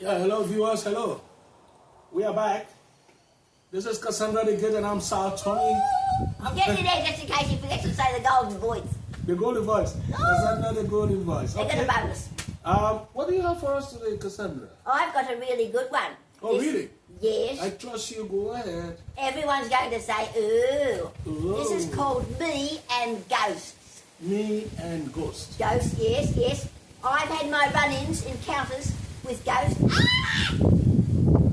Yeah, hello viewers, hello. We are back. This is Cassandra the Good and I'm Sal Tony. I'm getting there just in case you forget to say the golden voice. The golden voice. Cassandra the golden voice. They get a bonus. What do you have for us today, Cassandra? I've got a really good one. Oh, really? Yes. I trust you. Go ahead. Everyone's going to say, ooh. Ooh. This is called Me and Ghosts. Me and Ghosts. Ghosts, yes, yes. I've had my run-ins, encounters with ghosts.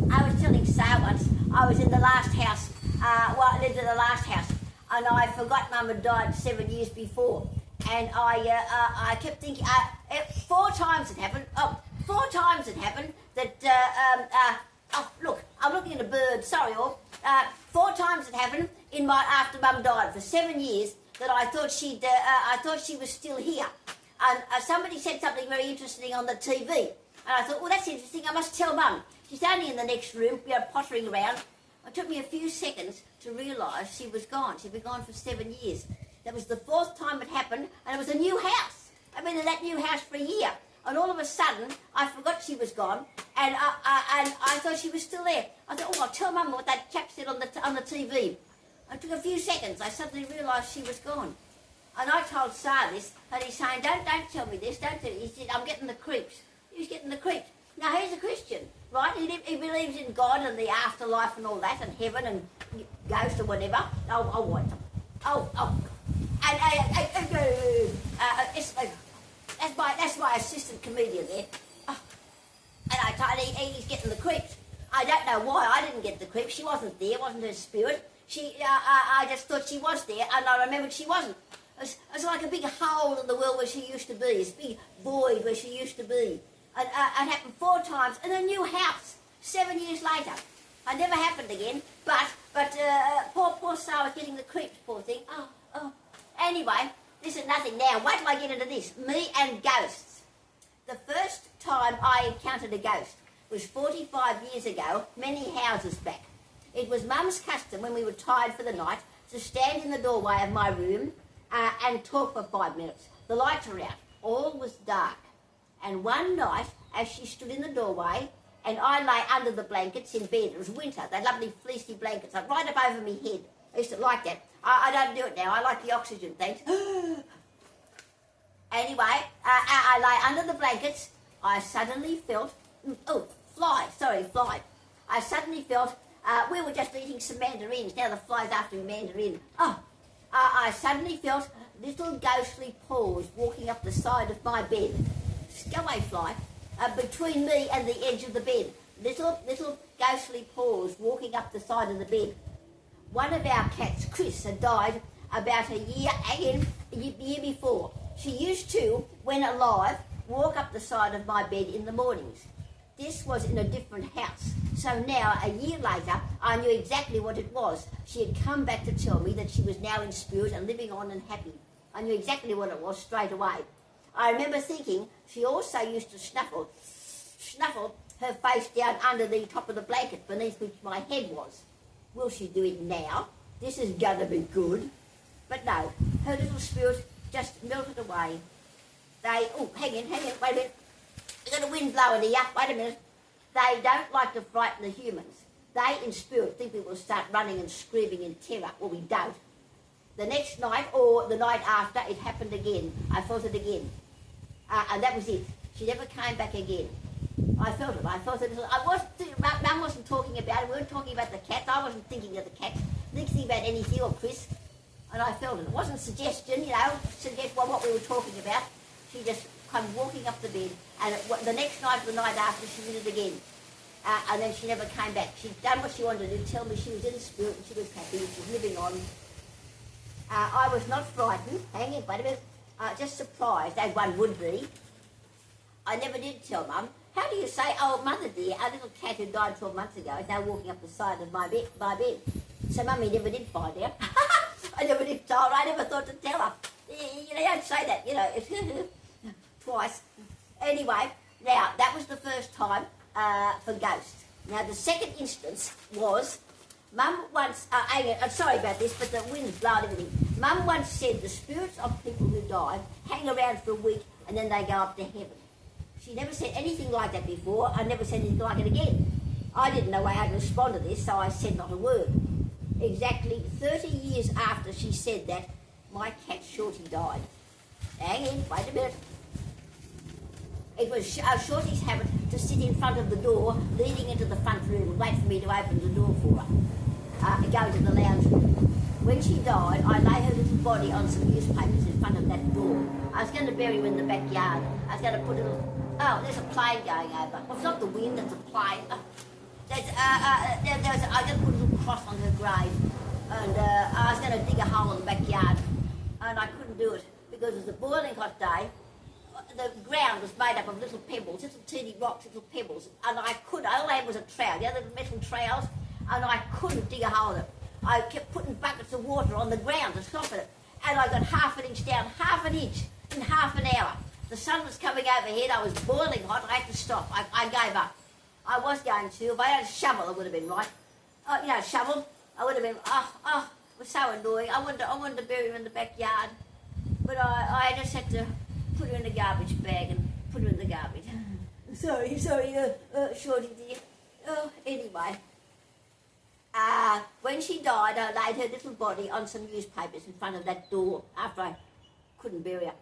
I was telling Sarah once, I was in the last house, I lived in the last house, and I forgot Mum had died 7 years before. And I kept thinking, 4 times it happened, that, look, I'm looking at a bird, sorry all. 4 times it happened after Mum died, for 7 years, that I thought she was still here. And somebody said something very interesting on the TV. And I thought, well, that's interesting, I must tell Mum. She's only in the next room, pottering around. It took me a few seconds to realise she was gone. She'd been gone for 7 years. That was the 4th time it happened, and it was a new house. I've been in that new house for a year. And all of a sudden, I forgot she was gone, and I thought she was still there. I thought, oh, I'll tell Mum what that chap said on the TV. It took a few seconds. I suddenly realised she was gone. And I told Sar this, and he's saying, don't tell me this, don't tell me. He said, I'm getting the creeps. He was getting the creeps. Now, he's a Christian, right? He believes in God and the afterlife and all that, and heaven and ghosts or whatever. Oh, what? Oh. And that's my assistant comedian there. Oh. And I told him he's getting the creeps. I don't know why I didn't get the creeps. She wasn't there, wasn't her spirit. I just thought she was there, and I remembered she wasn't. It's like a big hole in the world where she used to be, this big void where she used to be. And it happened 4 times in a new house, 7 years later. It never happened again, but poor Sarah was getting the creeps, poor thing. Oh. Anyway, this is nothing now. Wait till I get into this. Me and ghosts. The first time I encountered a ghost was 45 years ago, many houses back. It was Mum's custom when we were tired for the night to stand in the doorway of my room and talk for 5 minutes. The lights were out. All was dark. And one night, as she stood in the doorway, and I lay under the blankets in bed, it was winter, they lovely fleecy blankets, like right up over my head. I used to like that. I don't do it now, I like the oxygen, thanks. Anyway, I lay under the blankets, I suddenly felt, fly. I suddenly felt, we were just eating some mandarins, now the fly's after mandarin. I suddenly felt little ghostly paws walking up the side of my bed. Go away, fly. Between me and the edge of the bed. Little ghostly paws walking up the side of the bed. One of our cats, Chris, had died about a year before. She used to, when alive, walk up the side of my bed in the mornings. This was in a different house. So now, a year later, I knew exactly what it was. She had come back to tell me that she was now in spirit and living on and happy. I knew exactly what it was straight away. I remember thinking she also used to snuffle her face down under the top of the blanket beneath which my head was. Will she do it now? This is going to be good. But no, her little spirit just melted away. Hang on, wait a minute. We've got a wind blowing here, wait a minute. They don't like to frighten the humans. They, in spirit, think we will start running and screaming in terror. Well, we don't. The next night, or the night after, it happened again. I felt it again. And that was it. She never came back again. I felt it. Mum wasn't talking about it. We weren't talking about the cats. I wasn't thinking of the cats. Thinking about anything or Chris. And I felt it. It wasn't suggestion, what we were talking about. She just come walking up the bed. And the next night or the night after, she did it again. And then she never came back. She'd done what she wanted to do, tell me she was in spirit and she was happy and she was living on. I was not frightened. Hang on, wait a minute. Just surprised, as one would be. I never did tell Mum. How do you say, oh, Mother dear, our little cat who died 12 months ago is now walking up the side of my bed. So Mummy never did find out. I never did tell her. I never thought to tell her. You don't say that, twice. Anyway, now, that was the first time for ghosts. Now, the second instance was, Mum once, sorry about this, but the wind's blowing everything. Mum once said the spirits of people who died hang around for a week and then they go up to heaven. She never said anything like that before. I never said anything like it again. I didn't know how to respond to this, so I said not a word. Exactly 30 years after she said that, my cat Shorty died. Hang in, wait a minute. It was Shorty's habit to sit in front of the door leading into the front room and wait for me to open the door for her, go to the lounge room. When she died, I lay her little body on some newspapers in front of that door. I was going to bury her in the backyard. I was going to put a little... Oh, there's a plane going over. Well, it's not the wind, it's a plane. I was going to put a little cross on her grave. And I was going to dig a hole in the backyard. And I couldn't do it because it was a boiling hot day. The ground was made up of little pebbles, little teeny rocks, little pebbles. And all I had was a trowel, the other little trowels, and I couldn't dig a hole in it. I kept putting buckets of water on the ground to stop it. And I got half an inch down, half an inch in half an hour. The sun was coming overhead, I was boiling hot, I had to stop. I gave up. I was going to, if I had a shovel, it would have been right. Shovel, I would have been, it was so annoying. I wanted to bury her in the backyard. But I just had to put her in a garbage bag and put her in the garbage. Sorry, Shorty dear. Anyway. When she died, I laid her little body on some newspapers in front of that door after I couldn't bury her.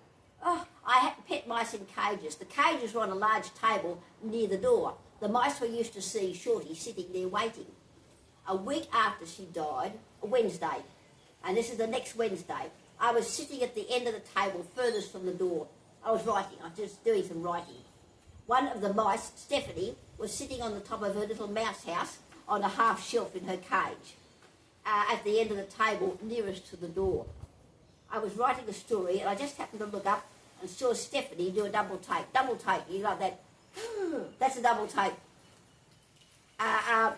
I had pet mice in cages. The cages were on a large table near the door. The mice were used to see Shorty sitting there waiting. A week after she died, a Wednesday, and this is the next Wednesday, I was sitting at the end of the table furthest from the door. I was just doing some writing. One of the mice, Stephanie, was sitting on the top of her little mouse house on a half shelf in her cage, at the end of the table nearest to the door. I was writing a story and I just happened to look up and saw Stephanie do a double take. Double take, you like that? That's a double take. Hang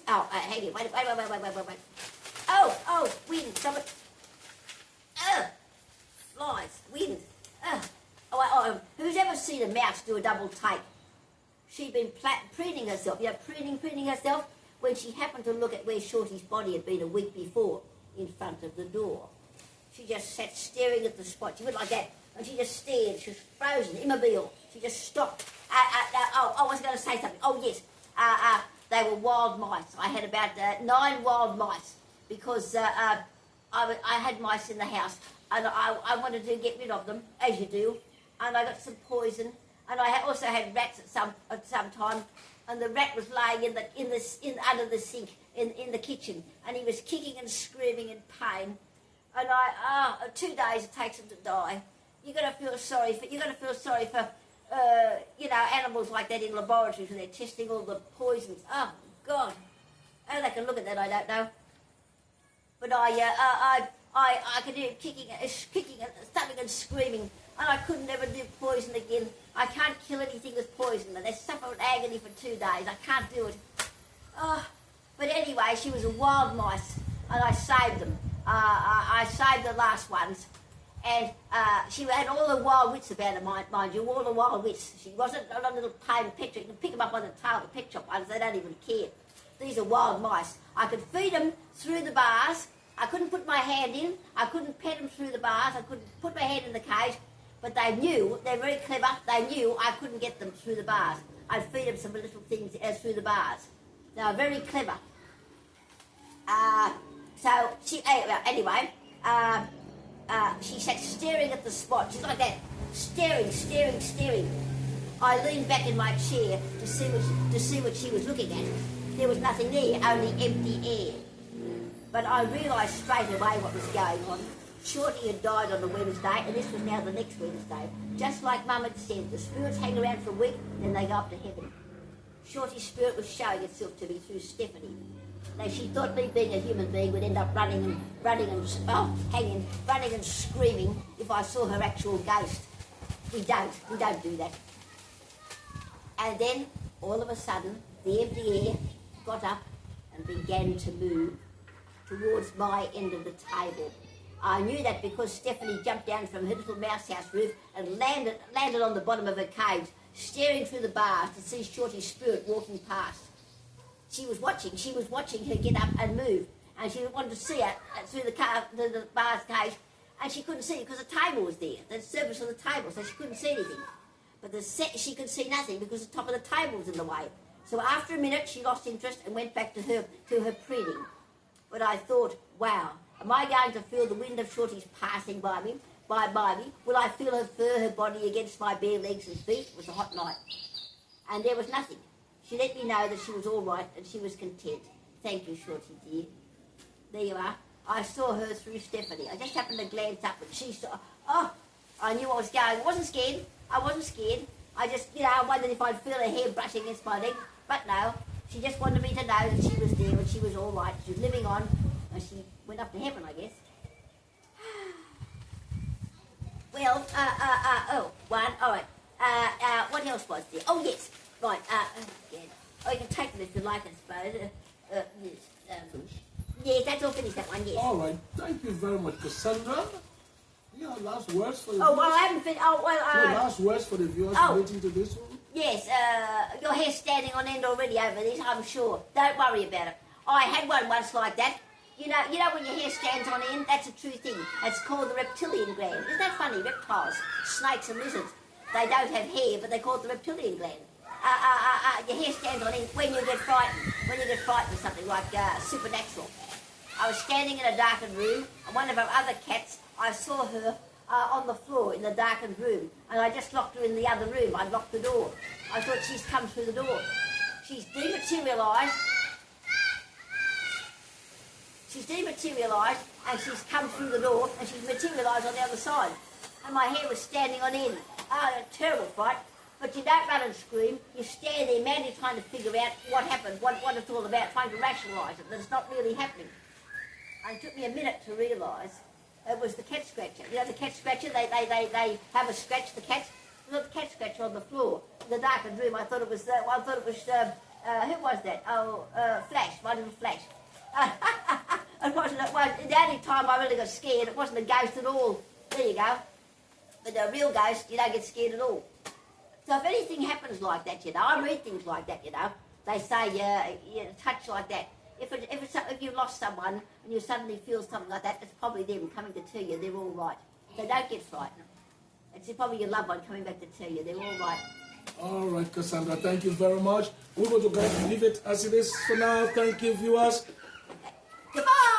on, wait. Oh, wind, somebody. Flies, wind. Who's ever seen a mouse do a double take? She'd been preening herself, preening herself when she happened to look at where Shorty's body had been a week before, in front of the door. She just sat staring at the spot. She went like that, and she just stared. She was frozen, immobile. She just stopped. I was going to say something. Oh, yes. They were wild mice. I had about 9 wild mice because I had mice in the house, and I wanted to get rid of them, as you do, and I got some poison. And I also had rats at some time, and the rat was lying under the sink in the kitchen, and he was kicking and screaming in pain. And 2 days it takes them to die. You're gonna feel sorry for animals like that in laboratories when they're testing all the poisons. Oh God, how they can look at that I don't know. But I could hear him kicking and stomping and screaming. And I couldn't ever do poison again. I can't kill anything with poison. And they suffer agony for 2 days. I can't do it. But anyway, she was a wild mice, and I saved them. I saved the last ones. And she had all the wild wits about her, mind you, all the wild wits. She wasn't a little tame pet shop. You can pick them up on the tail of the pet shop ones. They don't even care. These are wild mice. I could feed them through the bars. I couldn't put my hand in. I couldn't pet them through the bars. I couldn't put my hand in the cage. But they knew, they're very clever, they knew I couldn't get them through the bars. I'd feed them some little things through the bars. They were very clever. She sat staring at the spot. She's like that, staring. I leaned back in my chair to see what she was looking at. There was nothing there, only empty air. But I realised straight away what was going on. Shorty had died on a Wednesday, and this was now the next Wednesday. Just like Mum had said, the spirits hang around for a week, then they go up to heaven. Shorty's spirit was showing itself to me through Stephanie. Now, she thought me being a human being would end up running and screaming if I saw her actual ghost. We don't do that. And then, all of a sudden, the empty air got up and began to move towards my end of the table. I knew that because Stephanie jumped down from her little mouse house roof and landed on the bottom of her cage, staring through the bars to see Shorty's spirit walking past. She was watching her get up and move, and she wanted to see her through the bar's cage, and she couldn't see it because the table was there, the surface of the table, so she couldn't see anything. but she could see nothing because the top of the table was in the way. So after a minute, she lost interest and went back to her preening. But I thought, wow, am I going to feel the wind of Shorty's passing by me? Will I feel her fur, her body against my bare legs and feet? It was a hot night. And there was nothing. She let me know that she was all right and she was content. Thank you, Shorty dear. There you are. I saw her through Stephanie. I just happened to glance up and she saw, oh, I knew what was going. I wasn't scared. I just, I wondered if I'd feel her hair brushing against my leg. But no, she just wanted me to know that she was there and she was all right. She was living on and she went up to heaven, I guess. Well, all right. What else was there? Oh, yes. Right, again. Oh, you can take them if you like, I suppose. Finish? Yes, that's all finished, that one, yes. All right. Thank you very much, Cassandra. Yeah, last words for the Oh, viewers. well, I haven't finished. Oh, well, No, last words for the viewers relating to this one. Yes, your hair's standing on end already over this, I'm sure. Don't worry about it. I had one once like that. You know when your hair stands on end? That's a true thing. It's called the reptilian gland. Isn't that funny? Reptiles, snakes and lizards, they don't have hair, but they call it the reptilian gland. Your hair stands on end when you get frightened. When you get frightened of something like supernatural. I was standing in a darkened room, and one of our other cats, I saw her on the floor in the darkened room, and I just locked her in the other room. I locked the door. I thought she's come through the door. She's dematerialised. And she's come through the door, and she's materialised on the other side. And my hair was standing on end. Oh, a terrible fright. But you don't run and scream. You stand there, madly trying to figure out what happened, what it's all about, trying to rationalise it, that it's not really happening. And it took me a minute to realise it was the cat scratcher. You know the cat scratcher? They have a scratch, the cats. It was the cat scratcher on the floor in the darkened room. I thought it was who was that? Oh, Flash, my little Flash. It wasn't. The only time I really got scared, it wasn't a ghost at all. There you go. But a real ghost, you don't get scared at all. So if anything happens like that, I read things like that, They say touch like that. If you lost someone and you suddenly feel something like that, it's probably them coming to tell you they're all right. So don't get frightened. It's probably your loved one coming back to tell you they're all right. All right, Cassandra, thank you very much. We're going to go and leave it as it is for now. Thank you, viewers. Goodbye.